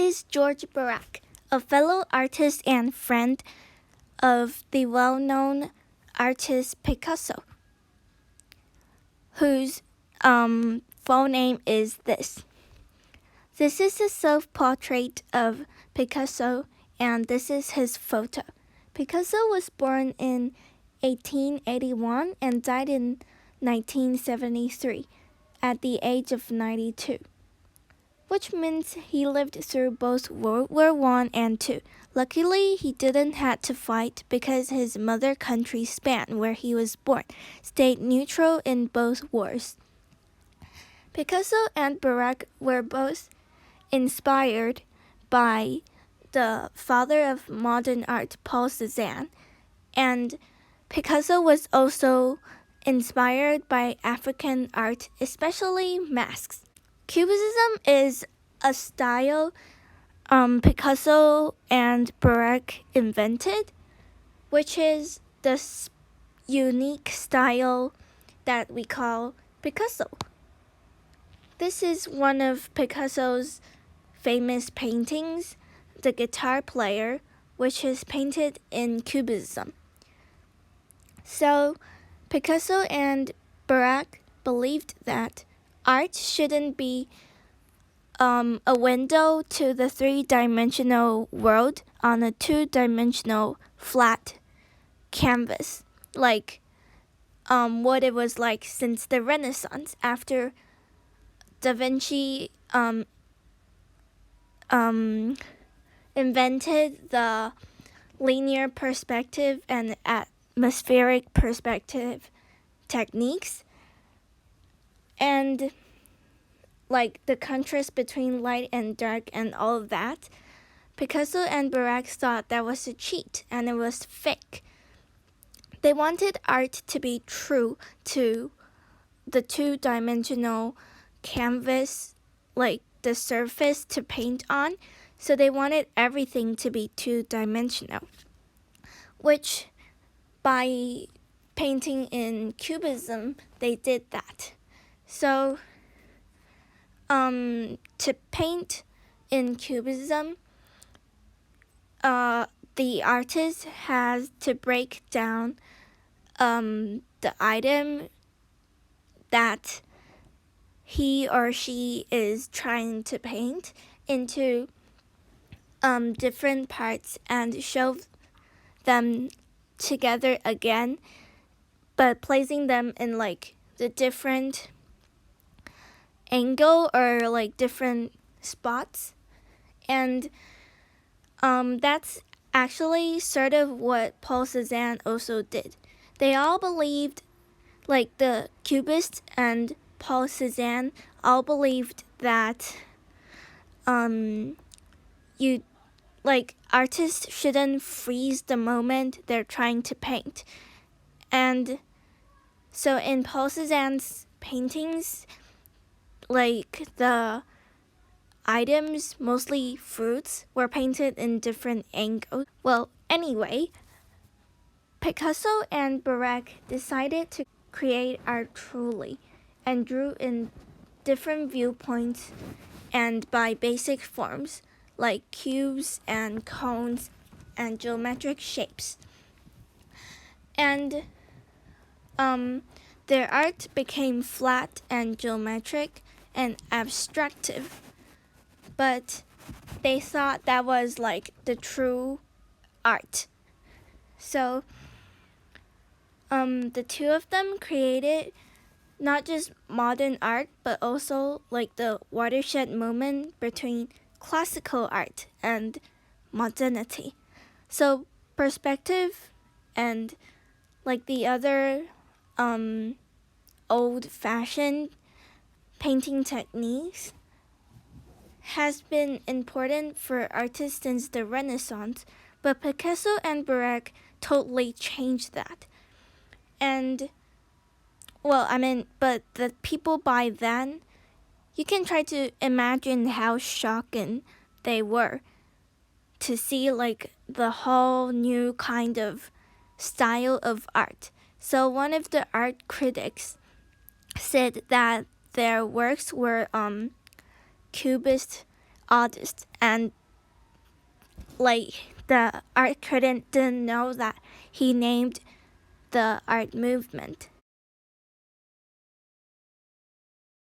is George Braque, a fellow artist and friend of the well-known artist Picasso, whose full name is this. This is a self-portrait of Picasso, and this is his photo. Picasso was born in 1881 and died in 1973 at the age of 92, which means he lived through both World War I and II. Luckily, he didn't have to fight because his mother country, Spain, where he was born, stayed neutral in both wars. Picasso and Braque were both inspired by the father of modern art, Paul Cézanne, and Picasso was also inspired by African art, especially masks. Cubism is a style Picasso and Braque invented, which is the unique style that we call Picasso. This is one of Picasso's famous paintings, The Guitar Player, which is painted in Cubism. So, Picasso and Braque believed that art shouldn't be a window to the three-dimensional world on a two-dimensional flat canvas, like what it was like since the Renaissance, after Da Vinci invented the linear perspective and atmospheric perspective techniques, and like the contrast between light and dark and all of that. Picasso and Braque thought that was a cheat and it was fake. They wanted art to be true to the two-dimensional canvas, like the surface to paint on, so they wanted everything to be two-dimensional, which by painting in Cubism, they did that. So to paint in Cubism, the artist has to break down the item that he or she is trying to paint into different parts and show them together again, but placing them in like the different angle or like different spots. And that's actually sort of what Paul Cézanne also did. They all believed, like the Cubists and Paul Cézanne all believed that artists shouldn't freeze the moment they're trying to paint. And so in Paul Cézanne's paintings, like the items, mostly fruits, were painted in different angles. Well, anyway, Picasso and Braque decided to create art truly and drew in different viewpoints and by basic forms like cubes and cones and geometric shapes. And their art became flat and geometric and abstractive, but they thought that was like the true art. So the two of them created not just modern art, but also like the watershed moment between classical art and modernity. So perspective and like the other old-fashioned painting techniques has been important for artists since the Renaissance, but Picasso and Braque totally changed that. And but the people by then, you can try to imagine how shocking they were to see like the whole new kind of style of art. So one of the art critics said that their works were Cubist artist, and like the art critic didn't know that he named the art movement.